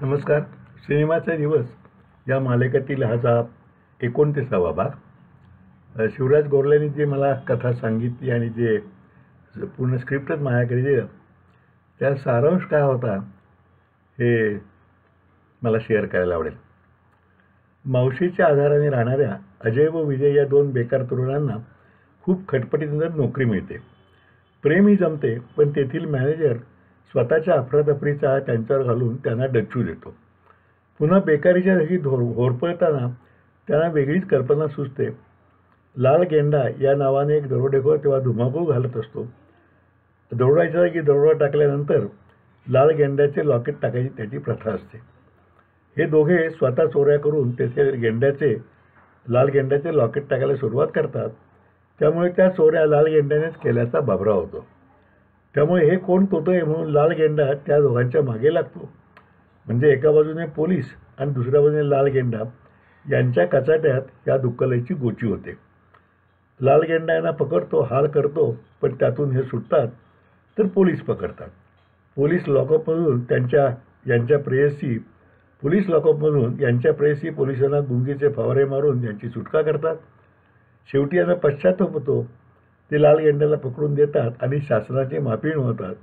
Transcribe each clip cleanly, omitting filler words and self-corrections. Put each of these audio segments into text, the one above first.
नमस्कार. सिनेमाचा दिवस या मालिकेतील हा 29वा भाग. शिवराज गोरलेंनी जे मला कथा सांगितली आणि जे पूर्ण स्क्रिप्टच माझ्याकडे दिलं, त्या सारांश काय होता हे मला शेअर करायला आवडेल. मावशीच्या आधाराने राहणाऱ्या अजय व विजय या दोन बेकार तरुणांना खूप खटपटीनंतर नोकरी मिळते. प्रेमही जमते, पण तेथील मॅनेजर स्वतःच्या अफरातफरीचा त्यांच्यावर घालून त्यांना डच्चू देतो. पुन्हा बेकारीच्या जागी होरपळताना त्यांना वेगळीच कल्पना सुचते. लाल गेंडा या नावाने एक दरोडेखोर तेव्हा धुमाकूळ घालत असतो. दरोड्याच्या जागी दरोडा टाकल्यानंतर लाल गेंड्याचे लॉकेट टाकायची त्याची प्रथा असते. हे दोघे स्वतः चोऱ्या करून तेथे लाल गेंड्याचे लॉकेट टाकायला सुरुवात करतात. त्यामुळे त्या चोऱ्या लाल गेंड्यानेच केल्याचा बाबरा होतो. त्यामुळे हे कोण तोतोय म्हणून लाल गेंडा त्या दोघांच्या मागे लागतो. म्हणजे एका बाजूने पोलीस आणि दुसऱ्या बाजूने लाल गेंडा यांच्या कचाट्यात या दुक्कलीची गोची होते. लाल गेंडा यांना पकडतो, हाल करतो, पण त्यातून हे सुटतात तर पोलीस पकडतात. पोलीस लॉकअपमधून यांच्या प्रेयसी पोलिसांना गुंगीचे फवारे मारून यांची सुटका करतात. शेवटी यांना पश्चाताप होतो. ते लाल गेंड्याला पकडून देतात आणि शासनाची माफी मिळवतात.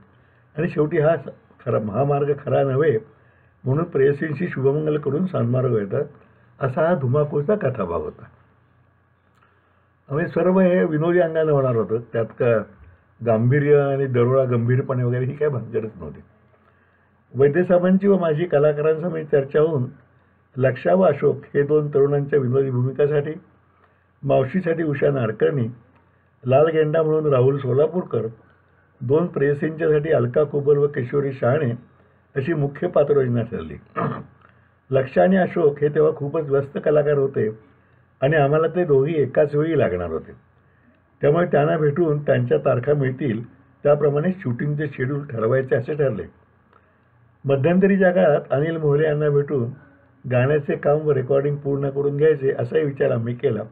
आणि शेवटी हा मार्ग खरा नव्हे म्हणून प्रेयसींशी शुभमंगल करून सन्मार्ग येतात. असा हा धुमाकूळचा कथाभाग होता. आम्ही सर्व हे विनोदी अंगाने होणार होतं. त्यात का गांभीर्य आणि दरोडा गंभीरपणे वगैरे ही काय भानगडच नव्हती. वैद्यसाहेबांची व माझी कलाकारांसमोर चर्चा होऊन लक्षा व अशोक हे दोन तरुणांच्या विनोदी भूमिकासाठी, मावशीसाठी उषा नाडकर्णी, लाल गेंडा म्हणून राहुल सोलापूरकर, दोन प्रेयसींच्यासाठी अलका कुबल व किशोरी शहाणे अशी मुख्य पात्रयोजना ठरली. लक्षा आणि अशोक हे तेव्हा खूपच व्यस्त कलाकार होते आणि आम्हाला ते दोघी एकाच वेळी लागणार होते. त्यामुळे त्यांना भेटून त्यांच्या तारखा मिळतील त्याप्रमाणे शूटिंगचे शेड्यूल ठरवायचे असे ठरले. मध्यंतरीच्या काळात अनिल मोहले यांना भेटून गाण्याचे काम व रेकॉर्डिंग पूर्ण करून घ्यायचे असाही विचार आम्ही केला.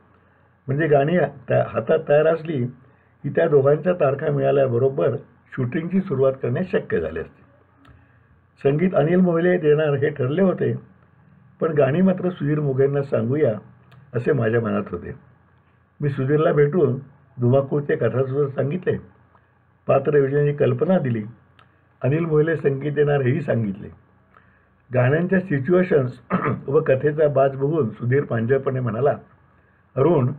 म्हणजे गाणी हातात तयार असली की त्या दोघांच्या तारखा मिळाल्याबरोबर शूटिंगची सुरुवात करणे शक्य झाले असते. संगीत अनिल मोहिले देणार हे ठरले होते, पण गाणी मात्र सुधीर मोघेंना सांगूया असे माझ्या मनात होते. मी सुधीरला भेटून धुमाकूळचे कथासुद्धा सांगितले, पात्रयोजनेची कल्पना दिली. अनिल मोहिले संगीत देणार हेही सांगितले. गाण्यांच्या सिच्युएशन्स व कथेचा बाज बघून सुधीर पांजळपणे म्हणाला, अरुण,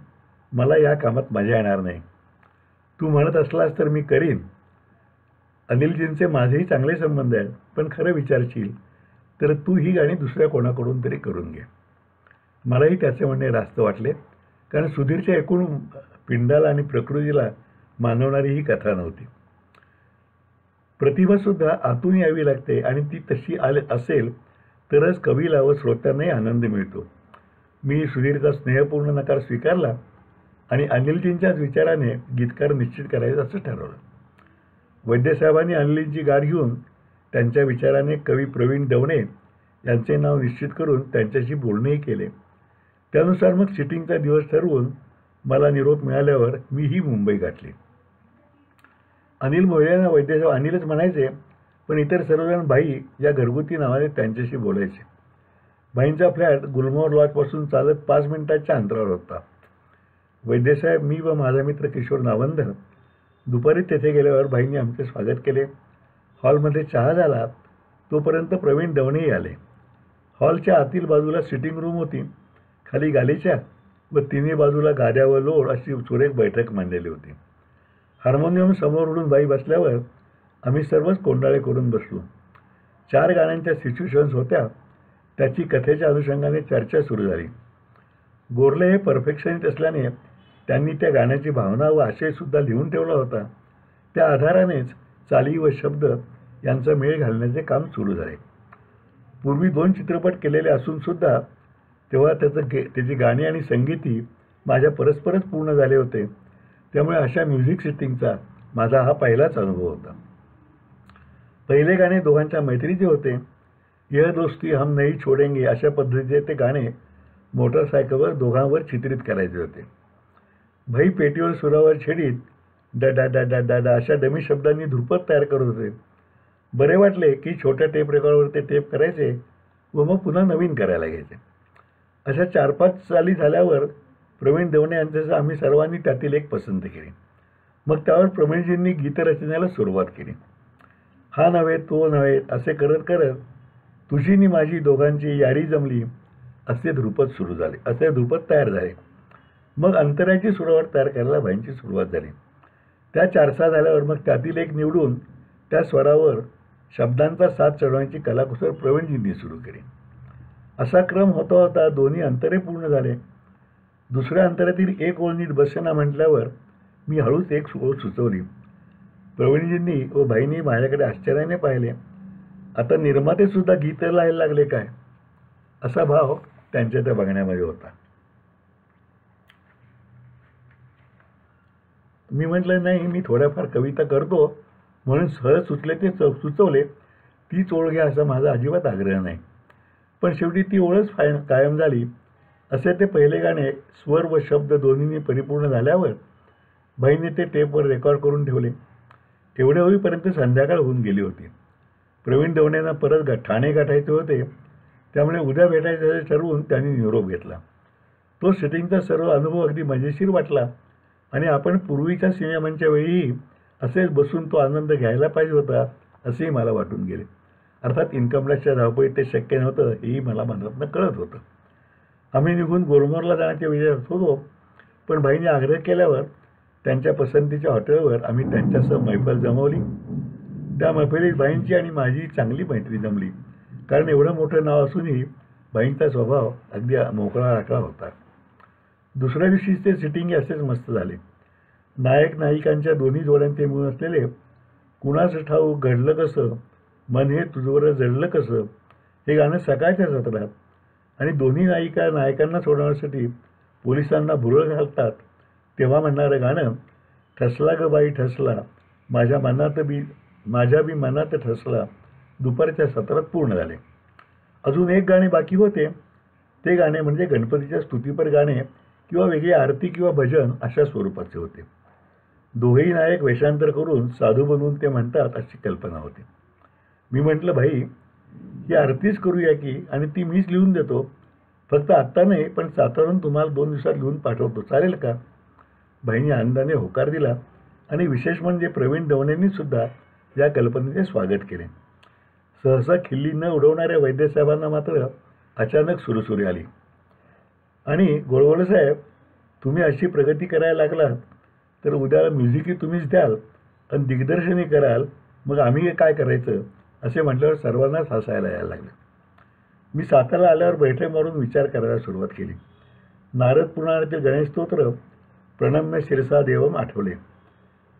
मला या कामात मजा येणार नाही. तू म्हणत असलास तर मी करीन. अनिलजींचे माझेही चांगले संबंध आहेत, पण खरं विचारशील तर तू ही गाणी दुसऱ्या कोणाकडून तरी करून घे. मलाही त्याचे म्हणणे रास्त वाटले, कारण सुधीरच्या एकूण पिंडाला आणि प्रकृतीला मानवणारी ही कथा नव्हती. प्रतिभासुद्धा आतून यावी लागते आणि ती तशी असेल तरच कवीला व श्रोत्यांनाही आनंद मिळतो. मी सुधीरचा स्नेहपूर्ण नकार स्वीकारला आणि अनिलजींच्याच विचाराने गीतकार निश्चित करायचं असं ठरवलं. वैद्यसाहेबांनी अनिलजींची गाठ घेऊन त्यांच्या विचाराने कवी प्रवीण दवणे यांचे नाव निश्चित करून त्यांच्याशी बोलणेही केले. त्यानुसार मग सिटिंगचा दिवस ठरवून मला निरोप मिळाल्यावर मीही मुंबई गाठली. अनिल मोहल्यांना वैद्यसाहेब अनिलच म्हणायचे, पण इतर सर्वजण भाई या घरगुती नावाने त्यांच्याशी बोलायचे. भाईंचा फ्लॅट गुलमोहर लॉजपासून चालत 5 मिनिटाच्या अंतरावर होता. वैद्यसाहेब, मी व माझा मित्र किशोर नावंदर दुपारी तेथे गेल्यावर भाईंनी आमचे स्वागत केले. हॉलमध्ये चहा झाला तोपर्यंत प्रवीण दवणेही आले. हॉलच्या आतील बाजूला सिटिंग रूम होती. खाली गालिचा व तिन्ही बाजूला गाद्या व लोड अशी सुरेख बैठक मांडलेली होती. हार्मोनियम समोर उडून बाई बसल्यावर आम्ही सर्वच कोंडाळे करून बसलो. 4 गाण्यांच्या सिच्युएशन्स होत्या. त्याची कथेच्या अनुषंगाने चर्चा सुरू झाली. गोरले हे परफेक्शनिस्ट असल्याने त्यांनी त्या गाण्याची भावना व आशयसुद्धा लिहून ठेवला होता. त्या आधारानेच चाली व शब्द यांचा मेळ घालण्याचे काम सुरू झाले. पूर्वी 2 चित्रपट केलेले असूनसुद्धा तेव्हा त्याची गाणी आणि संगीतही माझ्या परस्परच पूर्ण झाले होते. त्यामुळे अशा म्युझिक सिटिंगचा माझा हा पहिलाच अनुभव होता. पहिले गाणे दोघांच्या मैत्रीचे होते. यह दोस्ती हम नहीं छोडेंगे अशा पद्धतीचे ते गाणे मोटरसायकलवर दोघांवर चित्रित करायचे होते. भाई पेटीवर सुरावर छेडीत डा डा डा डा डा डा अशा डमी शब्दांनी धुरपत तयार करत होते. बरे वाटले की छोट्या टेप रेकॉर्डवर ते टेप करायचे व मग पुन्हा नवीन करायला घ्यायचे. अशा 4-5 चाली झाल्यावर प्रवीण दवणे यांच्यासह आम्ही सर्वांनी त्यातील एक पसंत केली. मग त्यावर प्रवीणजींनी गीतरचनेला सुरुवात केली. हा नव्हे तो नव्हे असे करत करत तुझी नि माझी दोघांची यारी जमली असे ध्रुपद तयार झाले. मग अंतराची सुरावट तयार करायला भाईंची सुरुवात झाली. त्या 4-6 झाल्यावर मग त्यातील एक निवडून त्या स्वरावर शब्दांचा साथ चढवण्याची कलाकुसर प्रवीणजींनी सुरू केली. असा क्रम होता होता दोन्ही अंतरे पूर्ण झाले. दुसऱ्या अंतरातील एक ओळ नीट बसेना म्हटल्यावर मी हळूच एक ओळ सुचवली. प्रवीणजींनी व भाईंनी माझ्याकडे आश्चर्याने पाहिले. आता निर्माते सुद्धा गीत लिहायला लागले काय, असा भाव त्यांच्या त्या बघण्यामध्ये होता. मी म्हटलं नाही, मी थोड्याफार कविता करतो म्हणून सहज सुचले ते सुचवले. तीच ओळ घ्या असा माझा अजिबात आग्रह नाही. पण शेवटी ती ओळच कायम झाली. असे ते पहिले गाणे स्वर व शब्द दोन्हींनी परिपूर्ण झाल्यावर भाईने ते टेपवर रेकॉर्ड करून ठेवले. एवढे होईपर्यंत संध्याकाळ होऊन गेली होती. प्रवीण दवणेंना परत ठाणे गाठायचे होते, त्यामुळे उद्या भेटायचे ठरवून त्यांनी निरोप घेतला. तो शूटिंगचा सर्व अनुभव अगदी मजेशीर वाटला आणि आपण पूर्वीच्या सिनेमांच्या वेळीही असेच बसून तो आनंद घ्यायला पाहिजे होता असेही मला वाटून गेले. अर्थात इन्कम टॅक्सच्या धावपळीत ते शक्य नव्हतं हेही मला मनातनं कळत होतं. आम्ही निघून गोलमोरला जाण्याच्या विचारात होतो, पण भाईंनी आग्रह केल्यावर त्यांच्या पसंतीच्या हॉटेलवर आम्ही त्यांच्यासह मैफल जमवली. त्या मैफलीत भाईंची आणि माझी चांगली मैत्री जमली, कारण एवढं मोठं नाव असूनही भाईंचा स्वभाव अगदी मोकळा राखला होता. दुसऱ्या दिवशीच ते सिटिंग असेच मस्त झाले. नायक नायिकांच्या दोन्ही जोड्यांचे मिळून असलेले कुणाचं ठाऊक घडलं कसं, मन हे तुझवर जडलं कसं हे गाणं सकाळच्या सत्रात आणि दोन्ही नायिका नायकांना सोडवण्यासाठी पोलिसांना भुरळ घालतात तेव्हा म्हणणारं गाणं ठसला ग बाई ठसला माझ्या बी मनात ठसला दुपारच्या सत्रात पूर्ण झाले. अजून एक गाणे बाकी होते. ते गाणे म्हणजे गणपतीच्या स्तुतीपर गाणे किंवा वेगळी आरती किंवा भजन अशा स्वरूपाचे होते. दोघेही नायक वेषांतर करून साधू बनवून ते म्हणतात अशी कल्पना होती. मी म्हटलं, भाई ही आरतीच करूया की, आणि ती मीच लिहून देतो, फक्त आत्ता नाही पण सातारून तुम्हाला 2 दिवसात लिहून पाठवतो, चालेल का? भाईंनी आनंदाने होकार दिला आणि विशेष म्हणजे प्रवीण दवणेंनी सुद्धा या कल्पनेचे स्वागत केले. सहसा खिल्ली न उडवणाऱ्या वैद्यसाहेबांना मात्र अचानक सुरसुरी आली आणि गोळवळसाहेब, तुम्ही अशी प्रगती करायला लागलात तर उद्याला म्युझिकही तुम्हीच द्याल आणि दिग्दर्शनही कराल, मग आम्ही काय करायचं असे म्हटल्यावर सर्वांनाच हसायला यायला लागलं. मी सातारा आल्यावर बैठक मारून विचार करायला सुरुवात केली. नारद पुराणातील गणेशस्तोत्र प्रणम्य शिरसा देवम आठवले.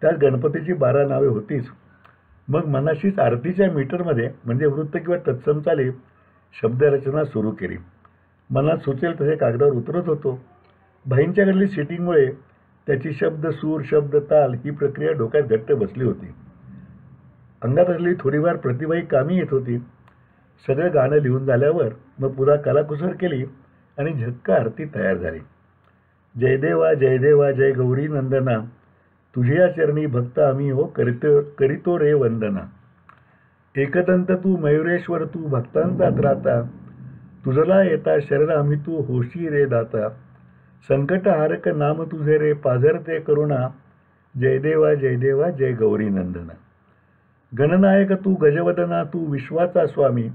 त्यात गणपतीची 12 नावे होतीच. मग मनाशीच आरतीच्या मीटरमध्ये म्हणजे वृत्त किंवा तत्सम चाली शब्दरचना सुरू केली. मनात सुचेल तसे कागदावर उतरत होतो. भाईंच्याकडली सिटिंगमुळे त्याची शब्द सूर शब्द ताल ही प्रक्रिया डोक्यात घट्ट बसली होती. अंगात असलेली थोडीफार प्रतिभाही कामी येत होती. सगळं गाणं लिहून झाल्यावर मग पुन्हा कलाकुसर केली आणि झक्क आरती तयार झाली. जय देवा जय देवा जय गौरी नंदना तुझ्या चरणी भक्त आम्ही हो करीतो रे वंदना. एकदंत तू मयुरेश्वर तू भक्तांचा त्राता तुझला येता शरण आम्ही तू होशी रे दाता. संकट हारक नाम तुझे रे पाझरते करुणा जय देवा जय गौरी नंदना. गणनायक तू गजवदना तू विश्वाचा स्वामी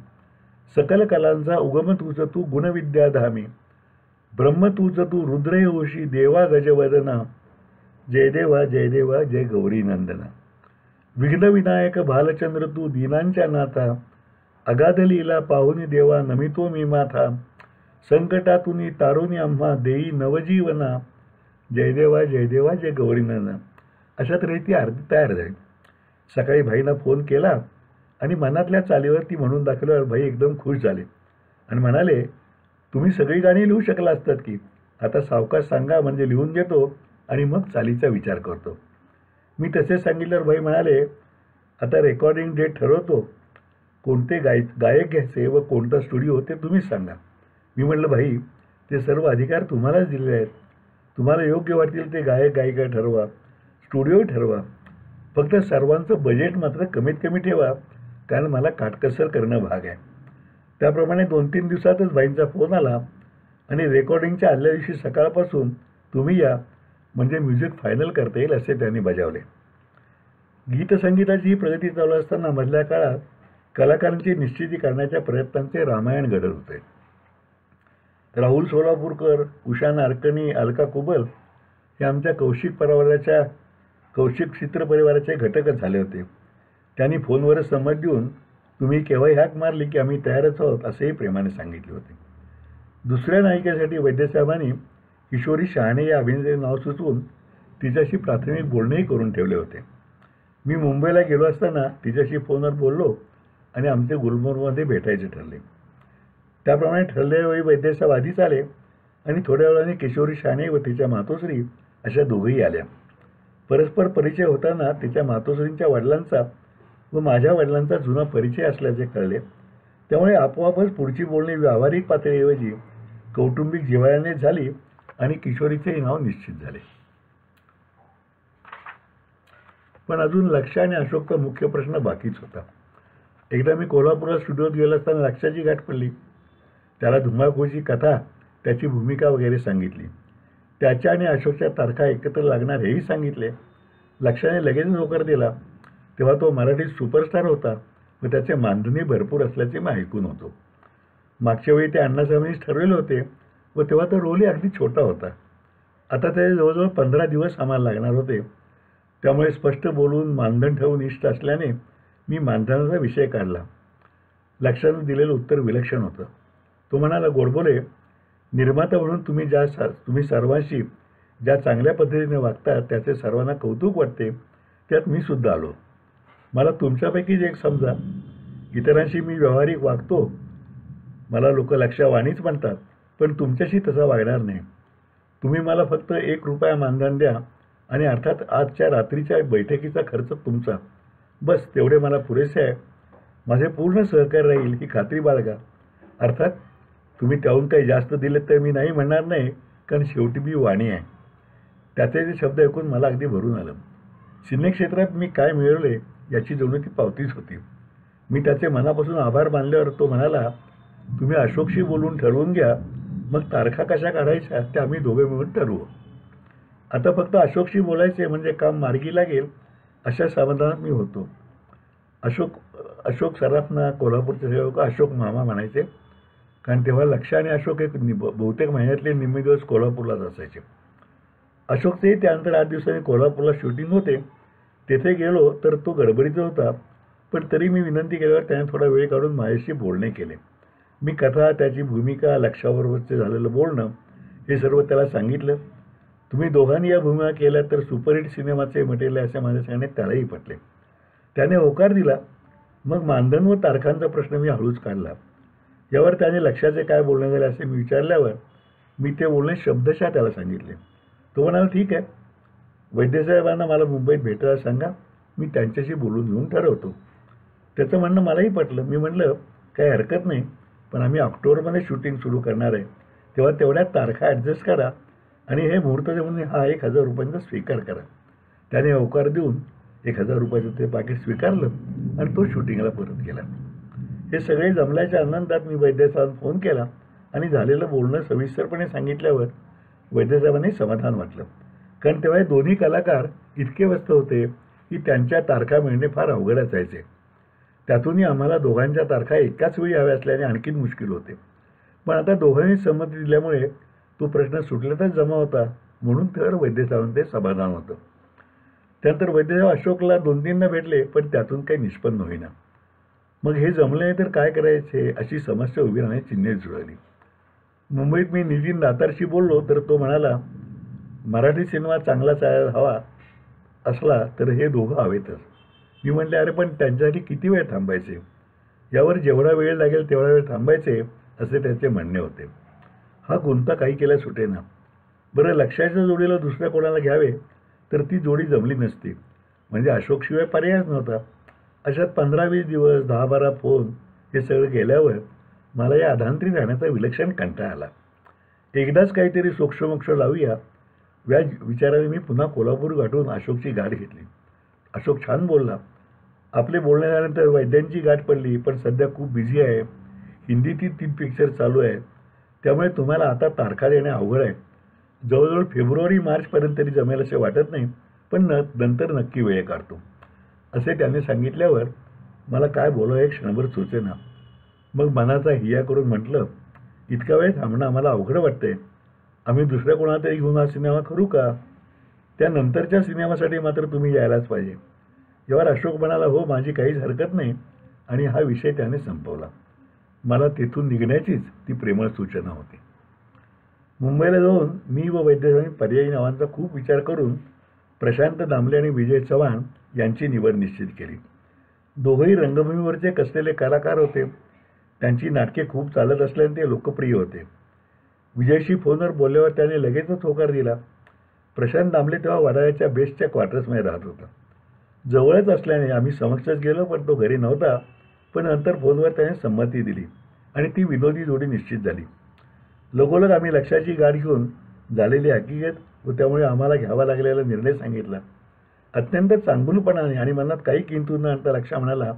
सकल कलांचा उगम तुझ तू गुणविद्याधामी. ब्रह्म तुझ तू रुद्रे होशी देवा गजवदना जय देवा जय गौरी नंदना. विघ्न विनायक भालचंद्र तू दीनांच्या नाथा अगाध लीला पाहुनी देवा नमितो मी माथा. संकटातुनी तारुनी आम्हा देई नवजीवना जय देवा जय गौरी नंदना. अशा तऱ्हे ती आरती तयार झाली. सकाळी भाईंना फोन केला आणि मनातल्या चालीवर ती म्हणून दाखवल्यावर भाई एकदम खुश झाले आणि म्हणाले, तुम्ही सगळी गाणी लिहू शकला असतात की, आता सावकाश सांगा म्हणजे लिहून घेतो आणि मग चालीचा विचार करतो. मी तसे सांगितल्यावर भाई म्हणाले, आता रेकॉर्डिंग डेट ठरवतो, कोणते गायक घ्यायचे व कोणता स्टुडिओ ते तुम्हीच सांगा. मी म्हटलं, भाई ते सर्व अधिकार तुम्हालाच दिलेले आहेत. तुम्हाला योग्य वाटतील ते गायक गायिका ठरवा, स्टुडिओ ठरवा, फक्त सर्वांचं बजेट मात्र कमीत कमी ठेवा, कारण मला काटकसर करणं भाग आहे. त्याप्रमाणे 2-3 दिवसातच बाईंचा फोन आला आणि रेकॉर्डिंगच्या आदल्या दिवशी सकाळपासून तुम्ही या, म्हणजे म्युझिक फायनल करता येईल असे त्यांनी बजावले. गीतसंगीताची ही प्रगती चालू असताना मधल्या काळात कलाकारांची निश्चिती करण्याच्या प्रयत्नांचे रामायण घडत होते. राहुल सोलापूरकर, उषा नारकणी, अलका कुबल हे आमच्या कौशिक चित्र परिवाराचे घटकच झाले होते. त्यांनी फोनवरच संमत देऊन तुम्ही केव्हाही हाक मारली की आम्ही तयारच आहोत असेही प्रेमाने सांगितले होते. दुसऱ्या नायिकेसाठी वैद्यसाहेबांनी किशोरी शहाणे या अभिनेत्रीचे नाव सुचवून तिच्याशी प्राथमिक बोलणेही करून ठेवले होते. मी मुंबईला गेलो असताना तिच्याशी फोनवर बोललो आणि आमचे गुलमर्गमध्ये भेटायचे ठरले. त्याप्रमाणे ठरलेल्या वेळी वैद्यसाहेब आधीच आले आणि थोड्या वेळाने किशोरी शहाणे व तिच्या मातोश्री अशा दोघंही आल्या. परस्पर परिचय होताना तिच्या मातोश्रींच्या वडिलांचा व माझ्या वडिलांचा जुना परिचय असल्याचे कळले. त्यामुळे आपोआपच पुढची बोलणी व्यावहारिक पातळीऐवजी कौटुंबिक जिव्हाळ्याने झाली आणि किशोरीचेही नाव निश्चित झाले. पण अजून लक्ष आणि अशोकचा मुख्य प्रश्न बाकीच होता. एकदा मी कोल्हापूरला स्टुडिओत गेलो असताना लक्षाची गाठ पडली. त्याला धुमाकूळची कथा, त्याची भूमिका वगैरे सांगितली. त्याच्या आणि अशोकच्या तारखा एकत्र लागणार हेही सांगितले. लक्षाने लगेच होकार दिला. तेव्हा तो मराठीत सुपरस्टार होता व त्याचे मानधनही भरपूर असल्याचे मी ऐकून होतो. मागच्या वेळी ते अण्णासाहेबांनीच ठरवले होते व तेव्हा तो रोलही अगदी छोटा होता. आता ते जवळजवळ 15 दिवस आम्हाला लागणार होते. त्यामुळे स्पष्ट बोलून मानधन ठेवून इष्ट असल्याने मी मानधनाचा विषय काढला. लक्षाने दिलेलं उत्तर विलक्षण होतं. तो म्हणाला, गोडबोले, निर्माता म्हणून तुम्ही सर्वांशी ज्या चांगल्या पद्धतीने वागता त्याचे सर्वांना कौतुक वाटते, त्यात मी सुद्धा आलो. मला तुमच्यापैकीच एक समजा. इतरांशी मी व्यावहारिक वागतो, मला लोक लक्षावाणीच म्हणतात, पण तुमच्याशी तसा वागणार नाही. तुम्ही मला फक्त ₹1 मानधन द्या आणि अर्थात आजच्या रात्रीच्या बैठकीचा खर्च तुमचा, बस तेवढे मला पुरेसे आहे. माझे पूर्ण सहकार्य राहील ही खात्री बाळगा. अर्थात तुम्ही त्याहून काही जास्त दिले तर मी नाही म्हणणार नाही, कारण शेवटी मी वाणी आहे. त्याचे ते शब्द ऐकून मला अगदी भरून आलं. सिनेक्षेत्रात मी काय मिळवले याची जणू ती पावतीच होती. मी त्याचे मनापासून आभार मानल्यावर तो म्हणाला, तुम्ही अशोकशी बोलून ठरवून घ्या, मग तारखा कशा काढायच्या ते आम्ही दोघे मिळून ठरवू. आता फक्त अशोकशी बोलायचे म्हणजे काम मार्गी लागेल अशा समाधानात मी होतो. अशोक सराफना कोल्हापूरचे सेवक अशोक मामा म्हणायचे, कारण तेव्हा लक्ष आणि अशोक एक बहुतेक महिन्यातले निम्मे दिवस कोल्हापूरलाच असायचे. अशोकचेही त्यानंतर 8 दिवसांनी कोल्हापूरला शूटिंग होते. तेथे गेलो तर तो गडबडीचा होता, पण तरी मी विनंती केल्यावर त्याने थोडा वेळ काढून माझ्याशी बोलणे केले. मी कथा, त्याची भूमिका, लक्षाबरोबरचे झालेलं बोलणं हे सर्व त्याला सांगितलं. तुम्ही दोघांनी या भूमिका केल्या तर सुपरहिट सिनेमाचे मटेरियल असे माझे सांगणे त्यालाही पटले. त्याने होकार दिला. मग मानधन व तारखांचा प्रश्न मी हळूच काढला. यावर त्याने लक्षाचे काय बोलणे झाले असे मी विचारल्यावर मी ते बोलणे शब्दशः त्याला सांगितले. तो म्हणाला, ठीक आहे, वैद्यसाहेबांना मला मुंबईत भेटायला सांगा, मी त्यांच्याशी बोलून घेऊन ठरवतो. त्याचं म्हणणं मलाही पटलं. मी म्हटलं, काही हरकत नाही, पण आम्ही ऑक्टोबरमध्ये शूटिंग सुरू करणार आहे, तेव्हा तेवढ्या तारखा ॲडजस्ट करा आणि हे मुहूर्त म्हणून हा ₹1000 स्वीकार करा. त्याने होकार देऊन ₹1000 ते पाकिट स्वीकारलं आणि तो शूटिंगला परत गेला. हे सगळे जमल्याच्या आनंदात मी वैद्यसाहेबांना फोन केला आणि झालेलं बोलणं सविस्तरपणे सांगितल्यावर वैद्यसाहेबांनी समाधान वाटलं. कारण तेव्हा हे दोन्ही कलाकार इतके व्यस्त होते की त्यांच्या तारखा मिळणे फार अवघड असायचे. त्यातूनही आम्हाला दोघांच्या तारखा एकाच वेळी हव्या असल्याने आणखीन मुश्किल होते. पण आता दोघांनी संमती दिल्यामुळे तो प्रश्न सुटल्यातच जमा होता, म्हणून तर वैद्यसाहेबांचे समाधान होतं. त्यानंतर वैद्यसाहेब अशोकला 2-3दा भेटले, पण त्यातून काही निष्पन्न होईना. मग हे जमले तर काय करायचे अशी समस्या उभी राहण्याची चिन्हे जुळली. मुंबईत मी नितीन दातारशी बोललो तर तो म्हणाला, मराठी सिनेमा चांगला चालायला हवा असला तर हे दोघं हवेतच. मी म्हटले, अरे पण त्यांच्यासाठी किती वेळ थांबायचे? यावर जेवढा वेळ लागेल तेवढा वेळ थांबायचे असे त्याचे म्हणणे होते. हा गुंता काही केल्या सुटेना. बरं, लक्षाच्या जोडीला दुसऱ्या कोणाला घ्यावे तर ती जोडी जमली नसती, म्हणजे अशोकशिवाय पर्यायच नव्हता. अशात 15-20 दिवस, 10-12 फोन हे सगळं गेल्यावर मला या अधांतरी राहण्याचा विलक्षण कंटाळा आला. एकदाच काहीतरी सोक्षमोक्ष लावूया या विचाराने मी पुन्हा कोल्हापूर गाठून अशोकची गाठ घेतली. अशोक छान बोलला. आपले बोलणे झाल्यानंतर वैद्यांची गाठ पडली, पण सध्या खूप बिझी आहे हिंदीतील 3 पिक्चर चालू आहेत, त्यामुळे तुम्हाला आता तारखा देणे अवघड आहे. जवळजवळ फेब्रुवारी-मार्चपर्यंत तरी जमेल असे वाटत नाही, पण नंतर नक्की वेळ काढतो, असे त्याने सांगितल्यावर मला काय बोलावं हे क्षणभर सुचेना. मग मनाचा हिया करून म्हटलं, इतका वेळ थांबणं आम्हाला अवघड वाटतंय. आम्ही दुसऱ्या कोणाला तरी घेऊन हा सिनेमा करू का? त्यानंतरच्या सिनेमासाठी मात्र तुम्ही यायलाच पाहिजे. यावर अशोक म्हणाला, हो, माझी काहीच हरकत नाही, आणि हा विषय त्याने संपवला. मला तेथून निघण्याचीच ती प्रेमळ सूचना होती. मुंबईला जाऊन मी व वैद्यरावांनी पर्यायी नावांचा खूप विचार करून प्रशांत दामले आणि विजय चव्हाण यांची निवड निश्चित केली. दोघंही रंगभूमीवरचे कसलेले कलाकार होते. त्यांची नाटके खूप चालत असल्याने ते लोकप्रिय होते. विजयशी फोनवर बोलल्यावर त्याने लगेचच होकार दिला. प्रशांत दामले तेव्हा वडाळ्याच्या बेस्टच्या क्वार्टर्समध्ये राहत होता. जवळच असल्याने आम्ही समक्षच गेलो, पण तो घरी नव्हता. पण नंतर फोनवर त्याने संमती दिली आणि ती विनोदी जोडी निश्चित झाली. लगोलग आम्ही लक्षाची गाठ घेऊन झालेली हकीकत व त्यामुळे आम्हाला घ्यावा लागलेला निर्णय सांगितला. अत्यंत चांगुलपणाने आणि मनात काही किंतु न आणता लक्ष म्हणाला,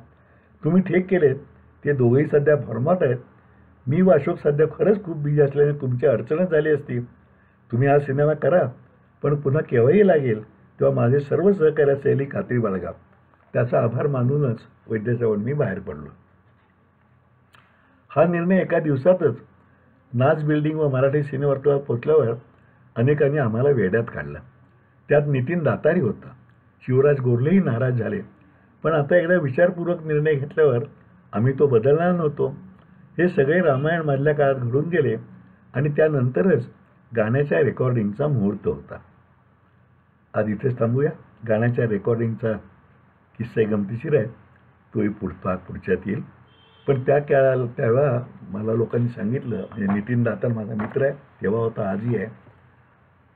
तुम्ही ठीक केलेत. ते दोघेही सध्या फॉर्मात आहेत. मी व अशोक सध्या खरंच खूप बिझी असल्याने तुमची अडचणच झाली असती. तुम्ही हा सिनेमा करा, पण पुन्हा केव्हाही लागेल तेव्हा माझे सर्व सहकार्य असेल ही खात्री बाळगा. त्याचा आभार मानूनच वैद्यचव्हाण मी बाहेर पडलो. हा निर्णय एका दिवसातच नाच बिल्डिंग व मराठी सिनेवर्तुळात पोचल्यावर अनेकांनी आम्हाला वेड्यात काढला. त्यात नितीन दातारी होता. शिवराज गोरलेही नाराज झाले. पण आता एकदा विचारपूर्वक निर्णय घेतल्यावर आम्ही तो बदलणार नव्हतो. हे सगळे रामायण मधल्या काळात घडून गेले आणि त्यानंतरच गाण्याच्या रेकॉर्डिंगचा मुहूर्त होता. आज इथेच थांबूया. गाण्याच्या रेकॉर्डिंगचा किस्सा गमतीशीर आहे. तोही पुढच्यात येईल. पण तेव्हा मला लोकांनी सांगितलं, म्हणजे नितीन दातार माझा मित्र आहे, तेव्हा होता, आजही आहे,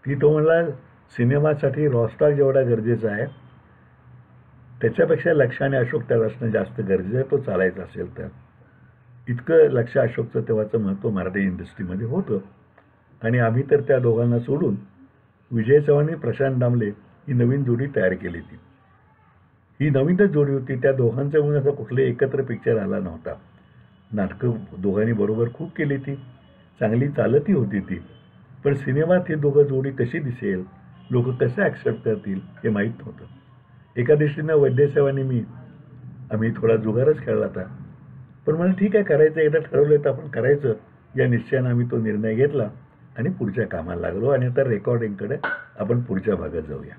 की तो म्हणला सिनेमासाठी रॉस्टार जेवढा गरजेचा आहे त्याच्यापेक्षा लक्ष आणि अशोक त्यात असणं जास्त गरजेचं आहे, तो चालायचा असेल तर. इतकं लक्ष अशोकचं तेव्हाचं महत्त्व मराठी इंडस्ट्रीमध्ये होतं. आणि आम्ही तर त्या दोघांना सोडून विजय चव्हाण आणि प्रशांत दामले ही नवीन जोडी तयार केली होती. ही नवीनच जोडी होती. त्या दोघांच्या म्हणून असा कुठले एकत्र पिक्चर आला नव्हता. नाटकं दोघांनी बरोबर खूप केली ती, चांगली चालतही होती ती. पण सिनेमात ही दोघं जोडी कशी दिसेल, लोक कसे ॲक्सेप्ट करतील हे माहीत नव्हतं. एका दृष्टीनं वैद्यसेवानी आम्ही थोडा जुगारच खेळला होता. पण मला ठीक आहे, करायचं, एकदा ठरवलं तर आपण करायचं, या निश्चयानं आम्ही तो निर्णय घेतला आणि पुढच्या कामाला लागलो. आणि आता रेकॉर्डिंगकडे आपण पुढच्या भागात जाऊया.